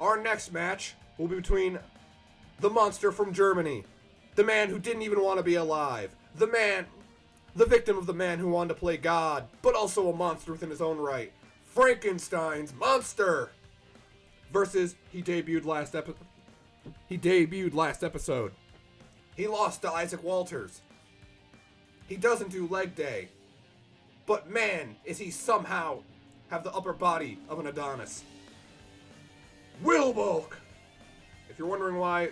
Our next match will be between the monster from Germany, the man who didn't even want to be alive, the victim of the man who wanted to play God, but also a monster within his own right, Frankenstein's monster, versus he debuted last episode. He lost to Isaac Walters. He doesn't do leg day, but man, is he somehow have the upper body of an Adonis. Will Bulk! If you're wondering why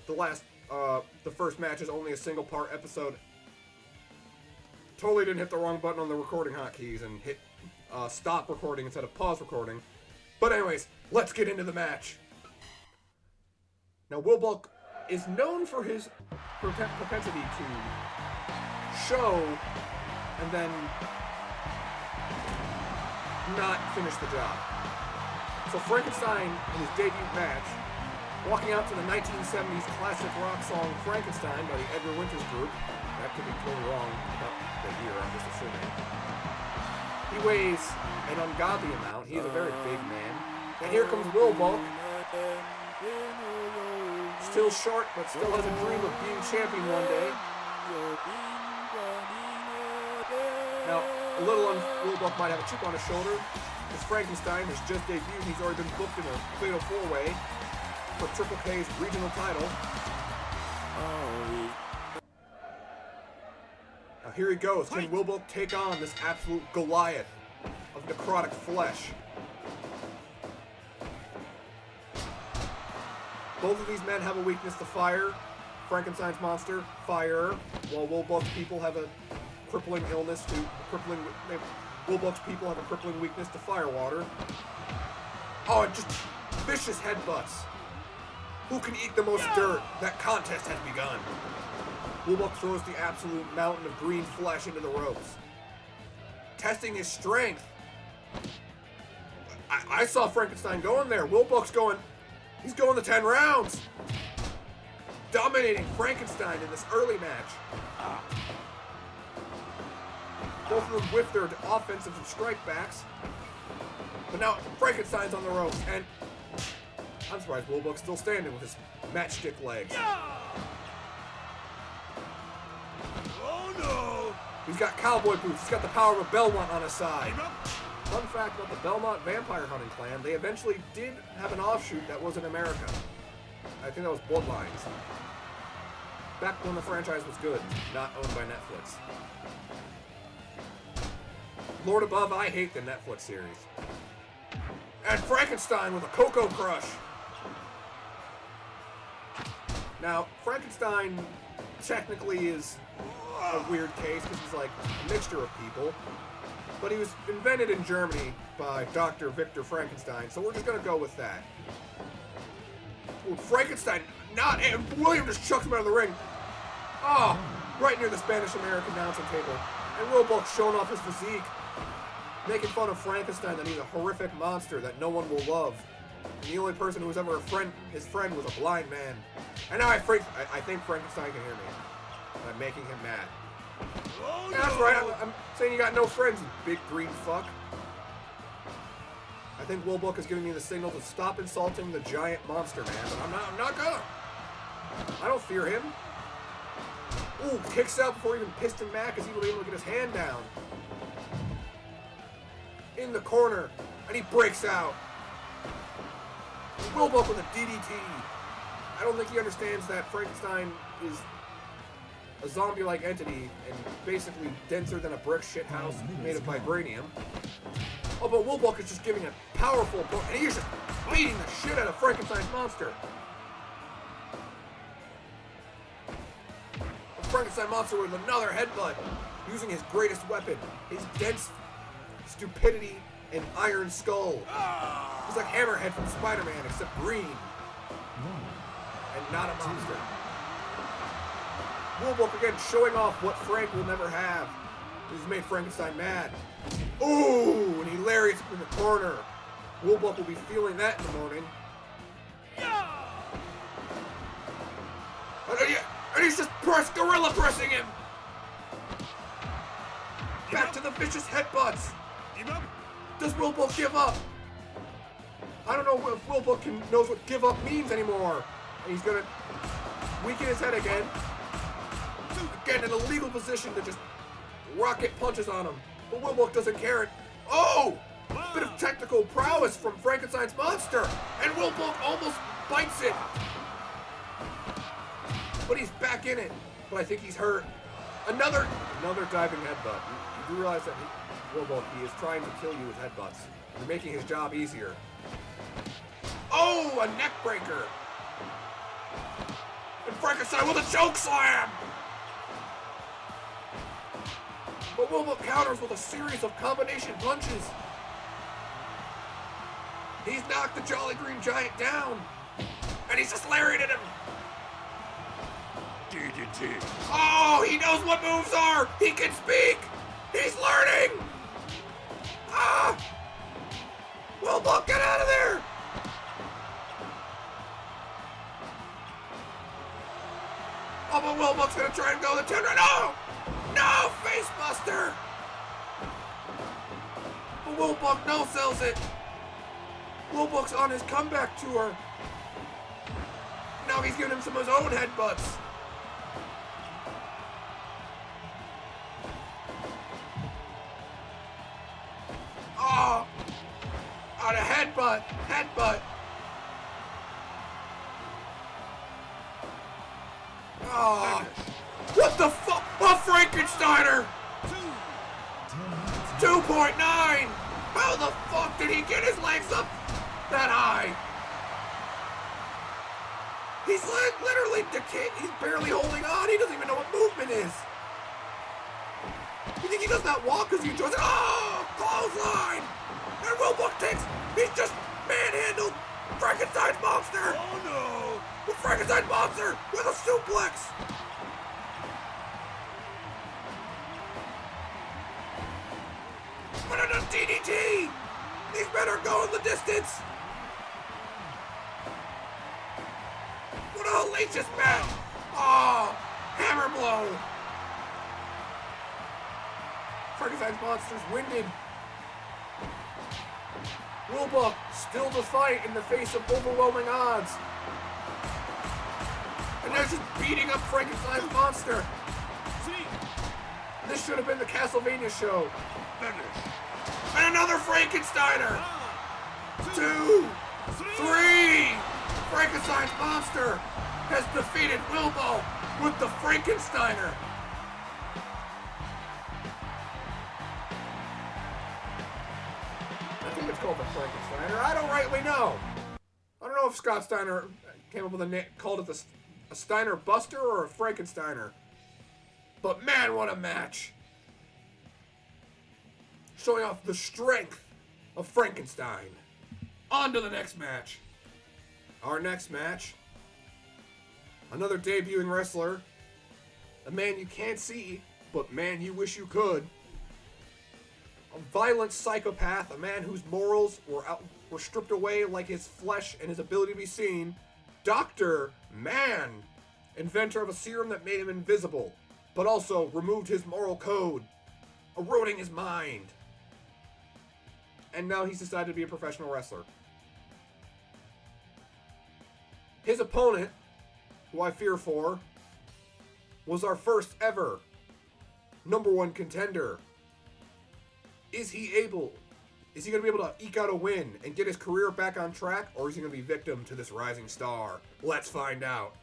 the first match is only a single part episode, totally didn't hit the wrong button on the recording hotkeys and hit stop recording instead of pause recording. But anyways, let's get into the match. Now, Will Bulk is known for his propensity to show and then not finish the job. So Frankenstein, in his debut match, walking out to the 1970s classic rock song Frankenstein by the Edgar Winters Group. That could be totally wrong about the year, I'm just assuming. He weighs an ungodly amount. He is a very big man. And here comes Will Bulk. Still short, but still has a dream of being champion one day. Now, a little Will Bulk might have a chip on his shoulder, because Frankenstein has just debuted. He's already been booked in a fatal four-way for Triple K's regional title. Now here he goes. Can Will Bulk take on this absolute Goliath of necrotic flesh? Both of these men have a weakness to fire. Frankenstein's monster, fire, while Will Bulk's people have a crippling illness to Will Bulk's people have a crippling weakness to fire water. Oh, and just vicious headbutts. Who can eat the most dirt? That contest has begun. Will Bulk throws the absolute mountain of green flesh into the ropes, testing his strength. I saw Frankenstein going there. Will Bulk's going. He's going the 10 rounds. Dominating Frankenstein in this early match. Both of them whip their offensive and strike backs. But now Frankenstein's on the ropes, and I'm surprised Will Bulk's still standing with his matchstick legs. Oh no! He's got cowboy boots. He's got the power of a Belmont on his side. Fun fact about the Belmont vampire hunting clan, they eventually did have an offshoot that was in America. I think that was Bloodlines. Back when the franchise was good, not owned by Netflix. Lord above, I hate the Netflix series. And Frankenstein with a Cocoa Crush. Now, Frankenstein technically is a weird case because he's like a mixture of people. But he was invented in Germany by Dr. Victor Frankenstein, so we're just gonna go with that. Ooh, Frankenstein, and William just chucks him out of the ring. Oh, right near the Spanish-American announcing table. And Will Bulk showing off his physique, making fun of Frankenstein that he's a horrific monster that no one will love. And the only person who was ever his friend was a blind man. And now I think Frankenstein can hear me. And I'm making him mad. Oh, yeah, that's right, I'm saying you got no friends, you big green fuck. I think Will Bulk is giving me the signal to stop insulting the giant monster man, but I'm not gonna. I don't fear him. Ooh, kicks out before even Piston Mac is even able to get his hand down. In the corner, and he breaks out. Will Bulk with a DDT. I don't think he understands that Frankenstein is a zombie-like entity and basically denser than a brick shit house made of vibranium. Oh, but Will Bulk is just giving a powerful blow, and he's just beating the shit out of Frankenstein's monster. The Frankenstein monster with another headbutt, using his greatest weapon, his dense stupidity and iron skull. He's like Hammerhead from Spider-Man, except green. And not a monster. Will Bulk again showing off what Frank will never have. He's made Frankenstein mad. Ooh, and he lariats up in the corner. Will Bulk will be feeling that in the morning. And he's just gorilla pressing him. Back to the vicious headbutts. Does Will Bulk give up? I don't know if Wilbur knows what give up means anymore. And he's gonna weaken his head again. Again, in a legal position to just rocket punches on him. But Wilbur doesn't care. Oh! Bit of technical prowess from Frankenstein's monster. And Wilbur almost bites it. But he's back in it. But I think he's hurt. Another diving headbutt. You do realize that Wilbur, he is trying to kill you with headbutts. You're making his job easier. Oh, a neck breaker. And Frankenstein with a choke slam. But Wilbur counters with a series of combination punches. He's knocked the Jolly Green Giant down. And he's just lariated him. DDT. Oh, he knows what moves are. He can speak. He's learning. Ah! Wilbur, get out of there. Oh, but Wilbur's gonna try and go the tender. No! No, face buster! But Wilbur no-sells it. Wilbur's on his comeback tour. Now he's giving him some of his own headbutts. Oh! On a headbutt! Headbutt! Oh! What the fuck? A Frankensteiner! 2.9! How the fuck did he get his legs up that high? He's like literally decayed. He's barely holding on. He doesn't even know what movement is. You think he does not walk because he enjoys it? Oh! Clothesline! And Wilbur takes. He's just manhandled Frankenstein's monster! Oh no! The Frankenstein monster with a suplex! But a DDT! These men are going the distance! What a hellacious match! Oh! Hammer blow! Frankenstein's monster's winded. Wilbur still to fight in the face of overwhelming odds. And they're just beating up Frankenstein's monster. This should have been the Castlevania show. Finish. And another Frankensteiner! 2, 3! Frankenstein's monster has defeated Wilbur with the Frankensteiner. I think it's called the Frankensteiner. I don't rightly know. I don't know if Scott Steiner came up with a name, called it a Steiner Buster or a Frankensteiner. But man, what a match! Showing off the strength of Frankenstein. On to the next match. Our next match. Another debuting wrestler. A man you can't see, but man you wish you could. A violent psychopath, a man whose morals were stripped away like his flesh and his ability to be seen. Dr. Man, inventor of a serum that made him invisible, but also removed his moral code, eroding his mind. And now he's decided to be a professional wrestler. His opponent, who I fear for, was our first ever #1 contender. Is he going to be able to eke out a win and get his career back on track, or is he going to be victim to this rising star? Let's find out.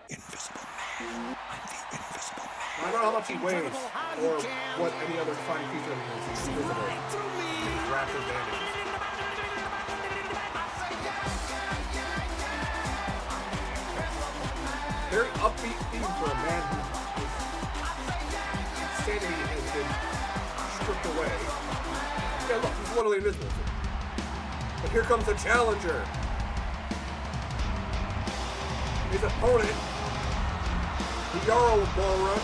Invisible Man. I'm the Invisible Man. I don't know how much he weighs, or what any other defining feature of him is. He's invisible. He's wrapped in bandages. Very upbeat theme for a man whose sanity has been stripped away. Yeah, look, he's literally invisible. But here comes the challenger. His opponent, the Jarl Ballroom,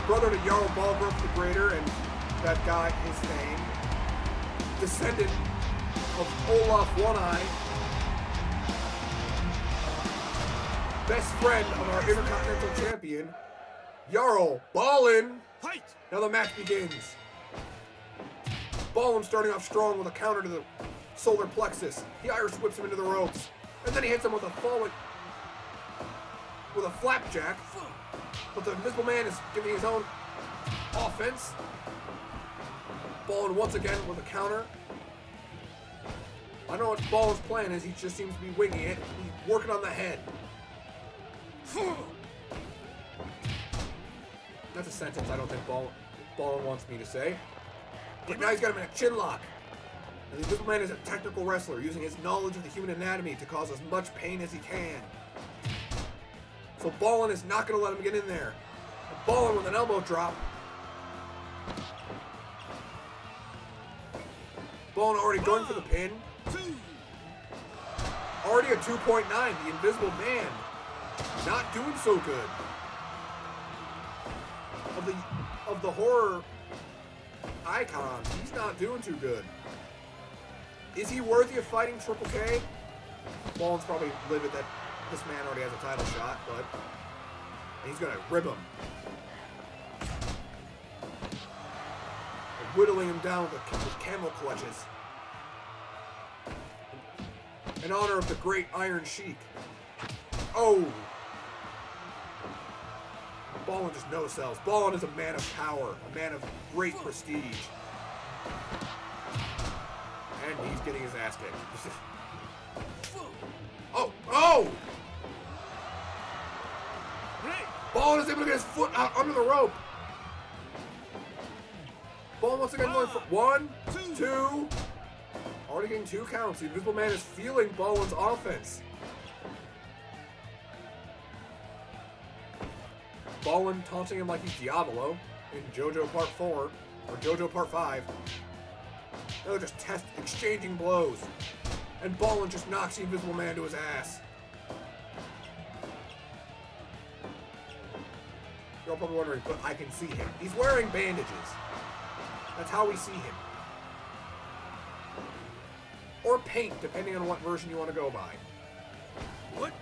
brother to Jarl Ballroom the Greater, and that guy, his name, descendant of Olaf One-Eye, best friend of our Intercontinental Champion, Jarl Ballin. Fight! Now the match begins. Ballin starting off strong with a counter to the solar plexus. He Irish whips him into the ropes. And then he hits him with a flapjack. But the Invisible Man is giving his own offense. Ballin once again with a counter. I don't know what Ballin's plan is. He just seems to be winging it. He's working on the head. That's a sentence I don't think Ballin wants me to say. But now he's got him in a chin lock. And the Invisible Man is a technical wrestler, using his knowledge of the human anatomy to cause as much pain as he can. So Ballin is not going to let him get in there. And Ballin with an elbow drop. Ballin already going for the pin. Already a 2.9. The Invisible Man not doing so good. Of the horror icons, he's not doing too good. Is he worthy of fighting Triple K? Ballin's probably livid that this man already has a title shot, but he's gonna rib him. And whittling him down with camel clutches. In honor of the great Iron Sheik. Oh! Ballin just no-sells. Ballin is a man of power, a man of great prestige. And he's getting his ass kicked. Oh! Oh! Ballin is able to get his foot out under the rope. Ballin once again going for 1, 2. Already getting 2 counts. The Invisible Man is feeling Ballin's offense. Ballin taunting him like he's Diavolo in JoJo Part 4, or JoJo Part 5. They're just exchanging blows. And Ballin just knocks the Invisible Man to his ass. You're all probably wondering, but I can see him. He's wearing bandages. That's how we see him. Or paint, depending on what version you want to go by. What?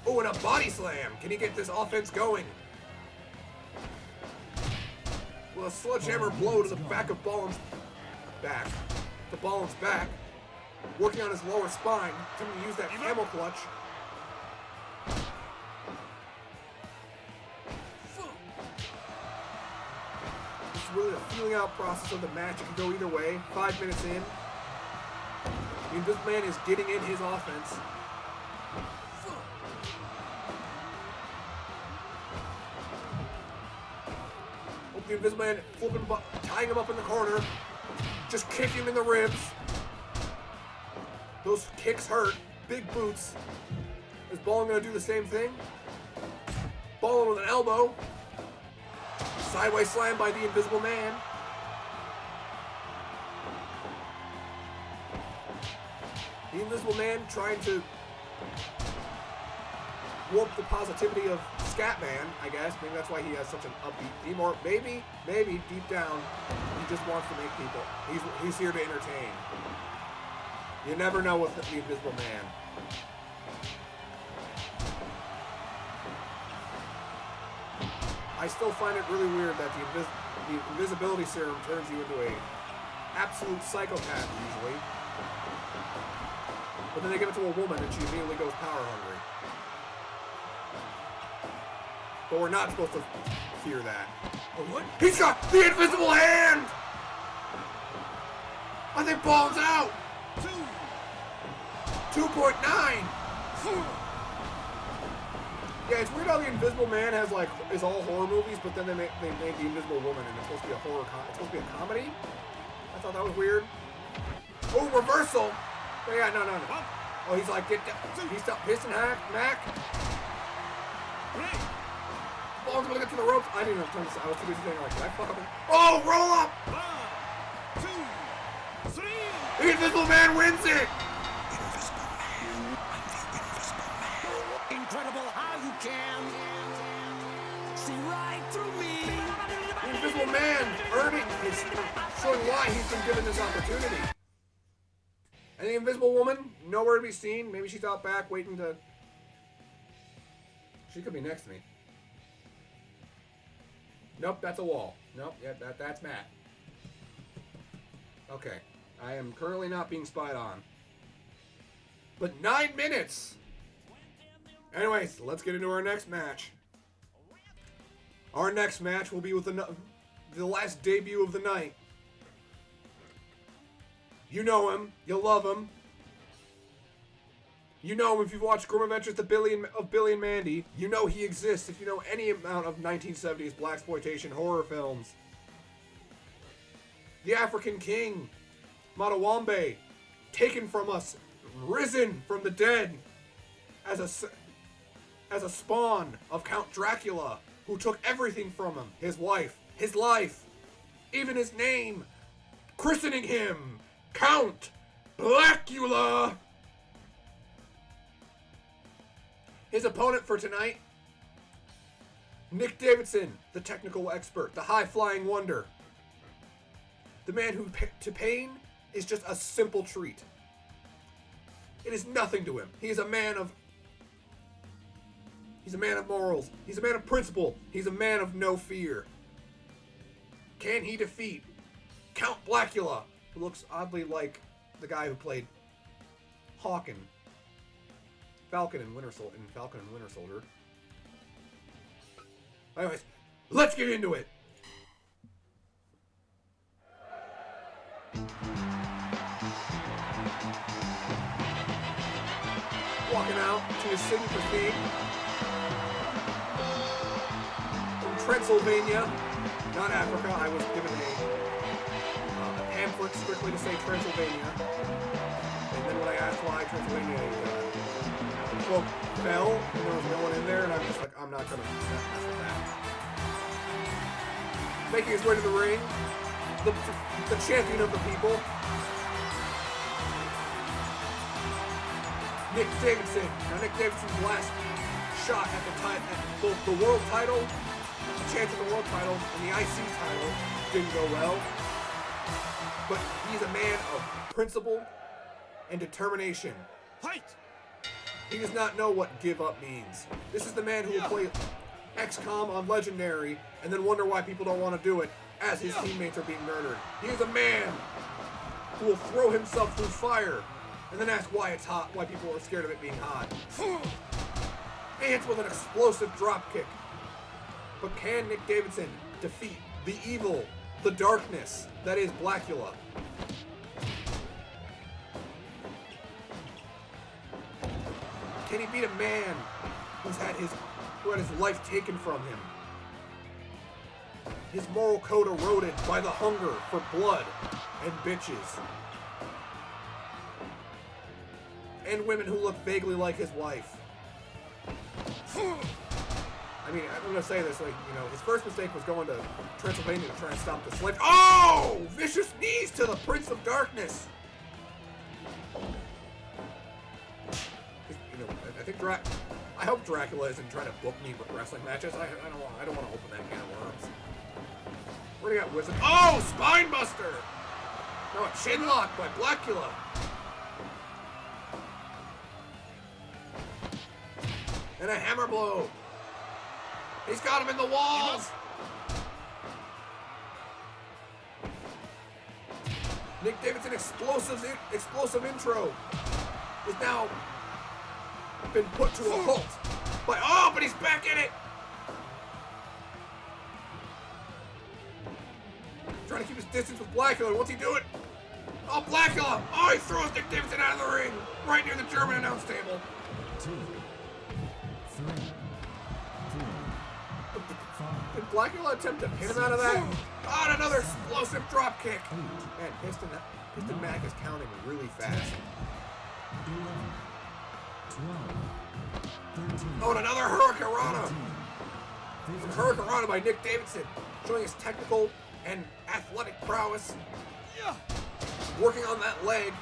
Oh, and a body slam. Can he get this offense going? With a sledgehammer blow to the back of Ballin's back. To Ballin's back. Working on his lower spine. Attempting to use that camel clutch. This is really a feeling out process of the match. It can go either way. 5 minutes in. I mean, this man is getting in his offense. The Invisible Man flipping, tying him up in the corner, just kicking him in the ribs. Those kicks hurt. Big boots. Is Ballin gonna do the same thing? Ballin with an elbow. Sideways slam by the Invisible Man. The Invisible Man trying to warp the positivity of Scatman, I guess. Maybe that's why he has such an upbeat theme. Or maybe deep down, he just wants to make people. He's here to entertain. You never know with the Invisible Man. I still find it really weird that the invisibility serum turns you into a absolute psychopath usually. But then they give it to a woman and she immediately goes power hungry. But we're not supposed to fear that. Oh, what? He's got the invisible hand! I think Ballin's out! 2.9! Yeah, it's weird how the Invisible Man is all horror movies, but then they made the Invisible Woman and it's supposed to be it's supposed to be a comedy? I thought that was weird. Oh, reversal! Oh, yeah, no. Oh, he's like, get down. He's pissing Mac. Ballin's gonna get to the ropes. I didn't even turn this. I was too busy thinking, like, did I fuck up? Oh, roll up! 1, 2, 3. The Invisible Man wins it! Invisible Man. I'm the Invisible Man. Incredible how you can see right through me. The Invisible Man earning is showing why he's been given this opportunity. And the Invisible Woman, nowhere to be seen. Maybe she's out back waiting to... She could be next to me. Nope, that's a wall. Nope, yeah, that's Matt. Okay. I am currently not being spied on. But 9 minutes! Anyways, let's get into our next match. Our next match will be with the last debut of the night. You know him. You love him. You know him if you've watched Grim Adventures of Billy and Mandy. You know he exists if you know any amount of 1970s blaxploitation horror films. The African King, Matawambe, taken from us, risen from the dead as a spawn of Count Dracula, who took everything from him, his wife, his life, even his name, christening him Count Blackula. His opponent for tonight, Nick Davidson, the technical expert, the high-flying wonder. The man who to pain is just a simple treat. It is nothing to him. He's a man of morals. He's a man of principle. He's a man of no fear. Can he defeat Count Blackula, who looks oddly like the guy who played Falcon and Winter Soldier. Anyways, let's get into it. Walking out to his signature theme from Transylvania, not Africa. I was given a pamphlet strictly to say Transylvania, and then when I asked why Transylvania, the quote fell and there was no one in there, and I'm just like, I'm not gonna mess with that. Making his way to the ring, the champion of the people, Nick Davidson. Now, Nick Davidson's last shot at both the world title, the chance of the world title, and the IC title didn't go well. But he's a man of principle and determination. Fight! He does not know what give up means. This is the man who will play XCOM on Legendary and then wonder why people don't want to do it as his teammates are being murdered. He is a man who will throw himself through fire and then ask why it's hot, why people are scared of it being hot. He hits with an explosive dropkick. But can Nick Davidson defeat the evil, the darkness that is Blackula? Can he beat a man who had his life taken from him? His moral code eroded by the hunger for blood and bitches. And women who look vaguely like his wife. I mean, I'm gonna say this, his first mistake was going to Transylvania to try and stop the slave. Oh! Vicious knees to the Prince of Darkness! I hope Dracula isn't trying to book me with wrestling matches. I don't want to open that can of worms. What do you got, Wizard? Oh! Spinebuster! No, a chinlock by Blackula. And a hammer blow. He's got him in the walls. Nick Davidson explosive intro is now been put to a halt. But he's back in it. Trying to keep his distance with Blackula. What's he doing? Oh, Blackula! Oh, he throws Nick Davidson out of the ring, right near the German announce table. 2, 3, 4, 5. Did Blackula attempt to pin him out of that? Oh, and another explosive drop kick. Man, Piston Mac is counting really fast. 11, 12, 13. Oh, and another Hurricanrana. Hurricanrana by Nick Davidson, showing his technical and athletic prowess. Working on that leg.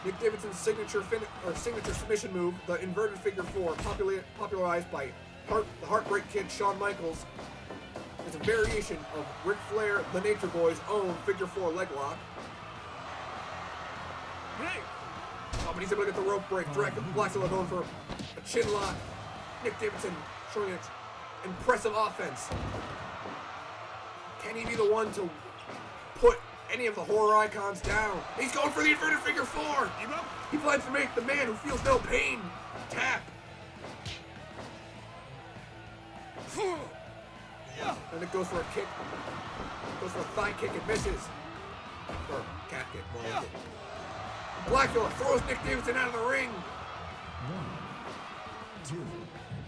Nick Davidson's signature submission move, the inverted figure 4, popularized by the Heartbreak Kid Shawn Michaels, is a variation of Ric Flair, the Nature Boy's own figure 4 leg lock. Oh, but he's able to get the rope break. Blackula going for a chin lock. Nick Davidson showing an impressive offense. Can he be the one to put any of the horror icons down. He's going for the inverted figure 4. He plans to make the man who feels no pain tap. And it goes for a kick. Goes for a thigh kick and misses. Or calf kick, more like it. Blackula throws Nick Davidson out of the ring. 1, 2,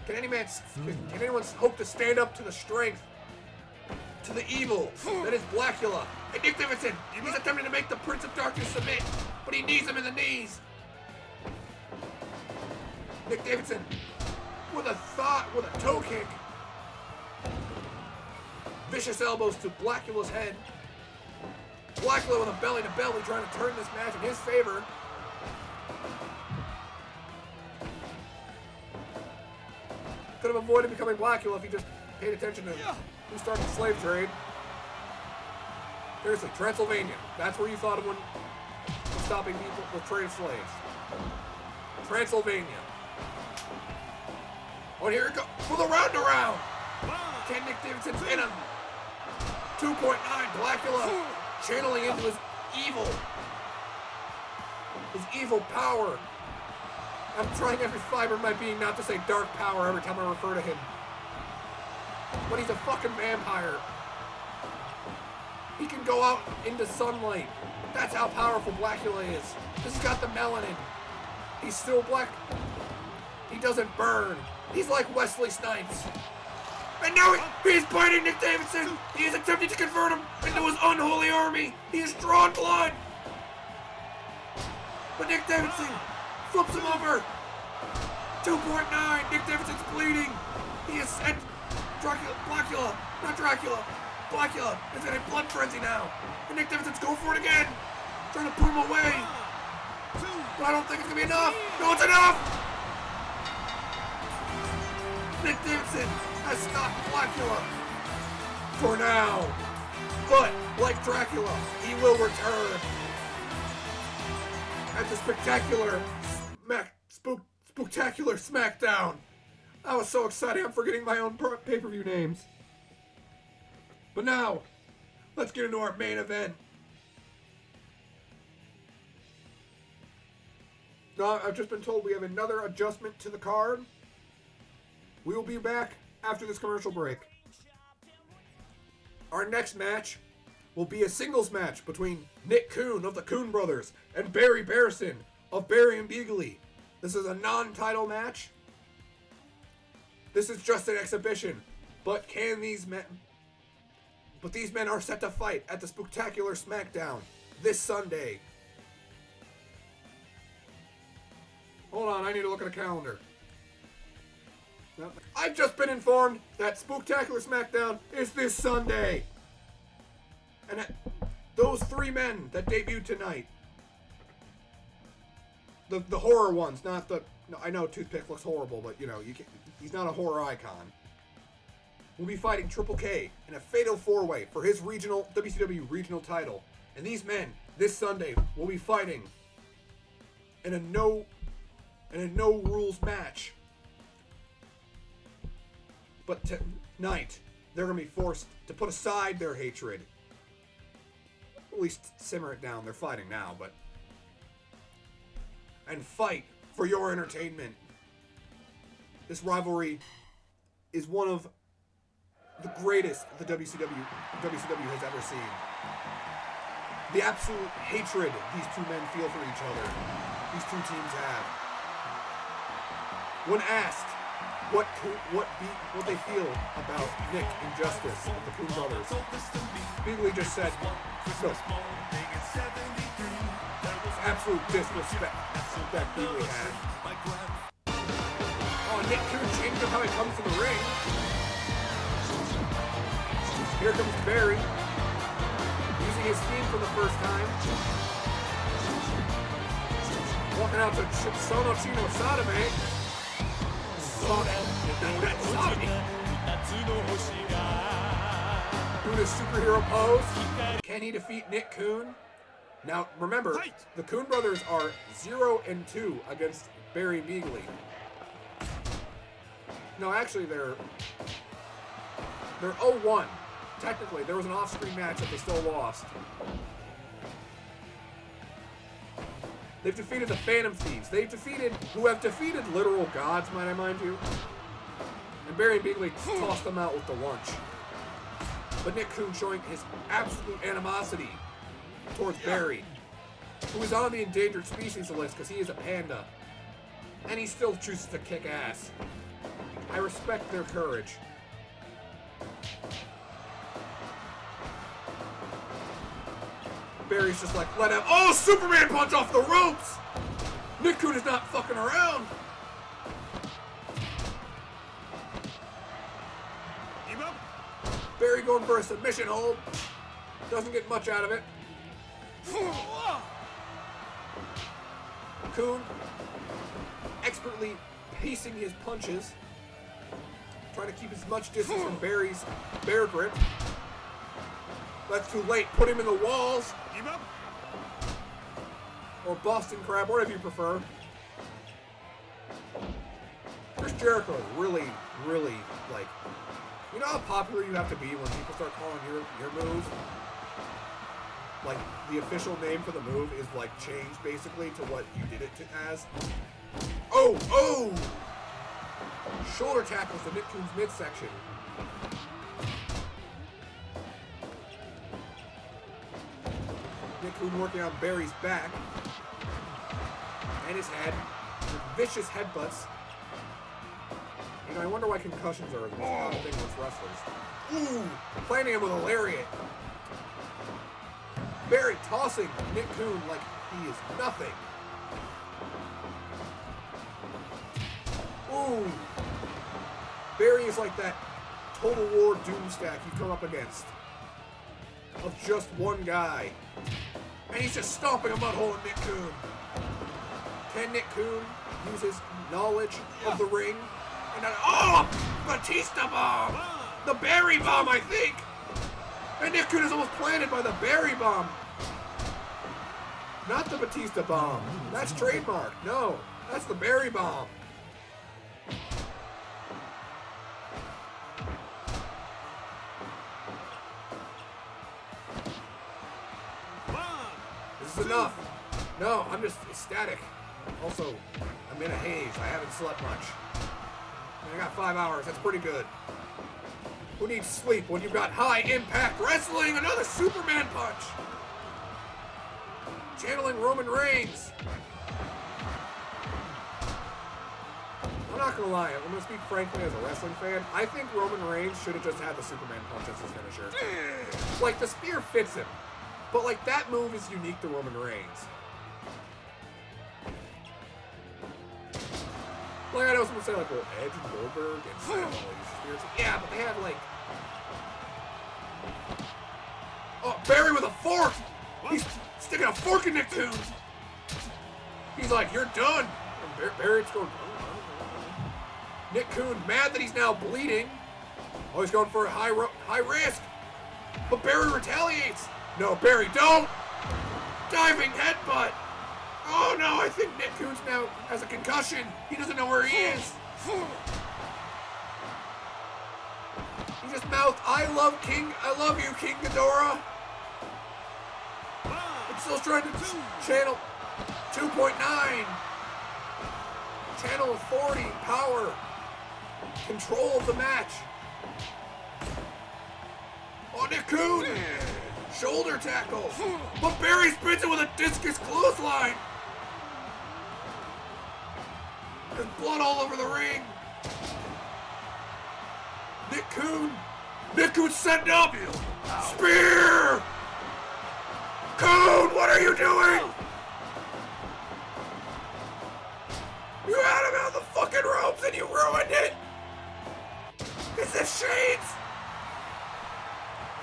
Can anyone hope to stand up to the strength, to the evil that is Blackula? And Nick Davidson, he's attempting to make the Prince of Darkness submit, but he knees him in the knees. Nick Davidson with a toe kick. Vicious elbows to Blackula's head. Blackula with a belly to belly trying to turn this match in his favor. Could have avoided becoming Blackula if he just paid attention to who started the slave trade. Seriously, Transylvania. That's where you thought of when stopping people with trade slaves. Transylvania. Oh, here it goes for the round around. Can Nick Davidson pin him? 2.9, Blackula channeling into his evil power. I'm trying every fiber of my being not to say dark power every time I refer to him. But he's a fucking vampire. He can go out into sunlight. That's how powerful Blackula is. This has got the melanin. He's still black. He doesn't burn. He's like Wesley Snipes. And now he's biting Nick Davidson. He is attempting to convert him into his unholy army. He has drawn blood. But Nick Davidson flips him over. 2.9. Nick Davidson's bleeding. He is sent. Blackula is in a blood frenzy now. And Nick Davidson's going for it again. Trying to put him away. But I don't think it's going to be enough. No, it's enough. Nick Davidson has stopped Blackula for now. But, like Dracula, he will return at the spectacular Spooktacular SmackDown. I was so excited I'm forgetting my own pay-per-view names. But now, let's get into our main event. Now, I've just been told we have another adjustment to the card. We will be back after this commercial break. Our next match will be a singles match between Nick Coon of the Coon Brothers and Barry Bearson of Barry and Beagley. This is a non-title match. This is just an exhibition. But these men are set to fight at the Spooktacular SmackDown this Sunday. Hold on, I need to look at a calendar. I've just been informed that Spooktacular SmackDown is this Sunday. And those 3 men that debuted tonight, the horror ones, not the... No, I know Toothpick looks horrible, but you know, he's not a horror icon. Will be fighting Triple K in a fatal 4-way for his WCW regional title. And these men, this Sunday, will be fighting in a no rules match. But tonight, they're going to be forced to put aside their hatred. At least simmer it down. They're fighting now, but... And fight for your entertainment. This rivalry is one of the greatest the WCW has ever seen. The absolute hatred these 2 men feel for each other. These 2 teams have. When asked what they feel about Nick and Justice of the Coon Brothers, Beagley just said, no. Absolute disrespect that Beagley had. Oh, Nick Coon changed up how he comes to the ring. Here comes Barry, using his theme for the first time. Walking out to Sono Chino Sadame. Doing his superhero pose. Can he defeat Nick Coon? Now, remember, the Coon Brothers are 0-2 against Barry and Beagley. No, actually, they're 0-1. Technically, there was an off-screen match that they still lost. They've defeated the Phantom Thieves. Who have defeated literal gods, might I mind you. And Barry and Beagley tossed them out with the lunch. But Nick Coon showing his absolute animosity towards Barry, who is on the endangered species list because he is a panda. And he still chooses to kick ass. I respect their courage. Barry's just like, let him. Oh, Superman punch off the ropes! Nick Coon is not fucking around. Keep up. Barry going for a submission hold. Doesn't get much out of it. Coon expertly pacing his punches. Trying to keep as much distance from Barry's bear grip. That's too late. Put him in the walls. Keep up. Or Boston Crab, whatever you prefer. Chris Jericho is really, really, like... You know how popular you have to be when people start calling your move? Like, the official name for the move is, like, changed, basically, to what you did it as. Oh! Oh! Shoulder tackles to Nick Coon's midsection. Nick Coon working on Barry's back. And his head. With vicious headbutts. You know, I wonder why concussions are a common thing with wrestlers. Ooh! Planting him with a lariat. Barry tossing Nick Coon like he is nothing. Ooh! Barry is like that Total War Doom stack you come up against. Of just one guy. And he's just stomping a mud hole in Nick Coon. Can Nick Coon use his knowledge of the ring? And oh! Batista bomb! The Barry bomb, I think! And Nick Coon is almost planted by the Barry bomb. Not the Batista bomb. That's trademark. No, that's the Barry bomb. This is enough. No, I'm just ecstatic. Also, I'm in a haze. I haven't slept much. I got 5 hours. That's pretty good. Who needs sleep when you've got high impact wrestling? Another Superman punch. Channeling Roman Reigns. I'm not gonna lie. I'm gonna speak frankly as a wrestling fan. I think Roman Reigns should have just had the Superman punch as his finisher. Like, the spear fits him. But, like, that move is unique to Roman Reigns. Like, I know someone say, like, well, Edge and Goldberg and Sam all these spears. Yeah, but they had, like... Oh, Barry with a fork! He's sticking a fork in Nick Coon! He's like, you're done! And Barry's going... Nick Coon, mad that he's now bleeding. Oh, he's going for a high risk. But Barry retaliates. No, Barry, don't! Diving headbutt! Oh no, I think Nick Coons now has a concussion. He doesn't know where he is. He just mouthed, I love you, King Ghidorah. I'm still trying to channel 2.9. Channel authority, power, control of the match. Oh, Nick Coon! Shoulder tackle! But Barry spins it with a discus clothesline! There's blood all over the ring! Nick Coon setting up! Spear! Coon, what are you doing? You had him on the fucking ropes and you ruined it! Is this Shades?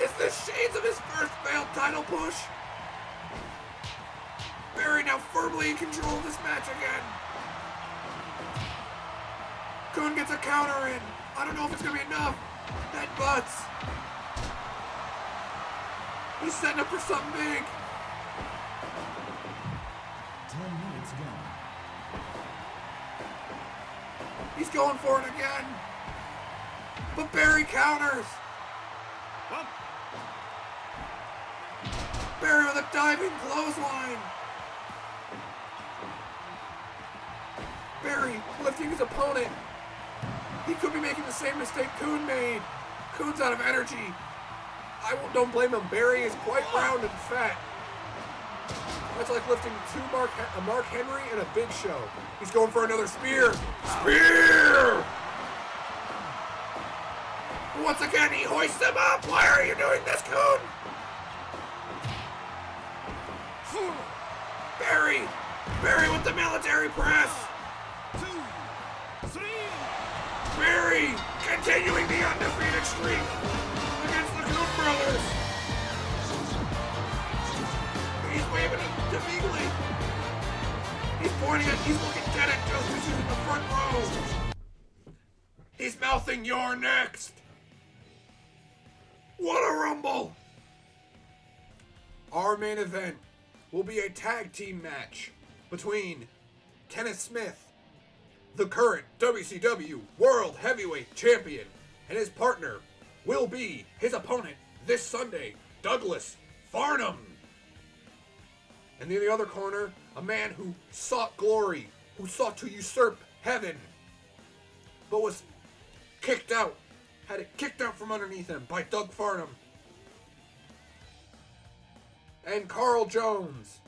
Is this Shades of his first failed title push? Barry now firmly in control of this match again. Coon gets a counter in. I don't know if it's gonna be enough. Headbutts. He's setting up for something big. 10 minutes gone. He's going for it again. But Barry counters. Barry with a diving clothesline. Barry lifting his opponent. He could be making the same mistake Kuhn made. Kuhn's out of energy. Don't blame him. Barry is quite round and fat. That's like lifting a Mark Henry and a Big Show. He's going for another spear. Spear! Once again, he hoists him up. Why are you doing this, Kuhn? Barry with the military press. 2, 3. Barry continuing the undefeated streak against the Kuhn brothers. He's waving it to Beagley. He's looking dead at Justice in the front row. He's mouthing, "You're next." What a rumble! Our main event will be a tag team match between Kenneth Smith, the current WCW World Heavyweight Champion, and his partner will be his opponent this Sunday, Douglas Farnham. And in the other corner, a man who sought glory, who sought to usurp heaven, but was kicked out, had it kicked out from underneath him by Doug Farnham. And Carl Jones,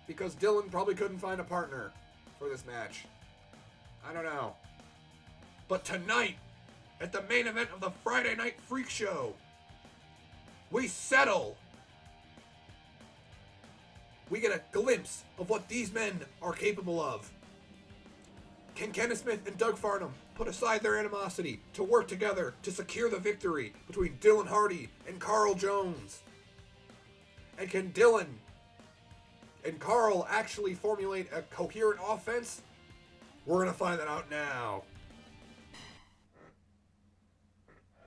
because Dylan probably couldn't find a partner for this match. I don't know. But tonight, at the main event of the Friday Night Freak Show, we settle. We get a glimpse of what these men are capable of. Can Kenneth Smith and Doug Farnham put aside their animosity to work together to secure the victory between Dylan Hardy and Carl Jones? And can Dylan and Carl actually formulate a coherent offense? We're going to find that out now.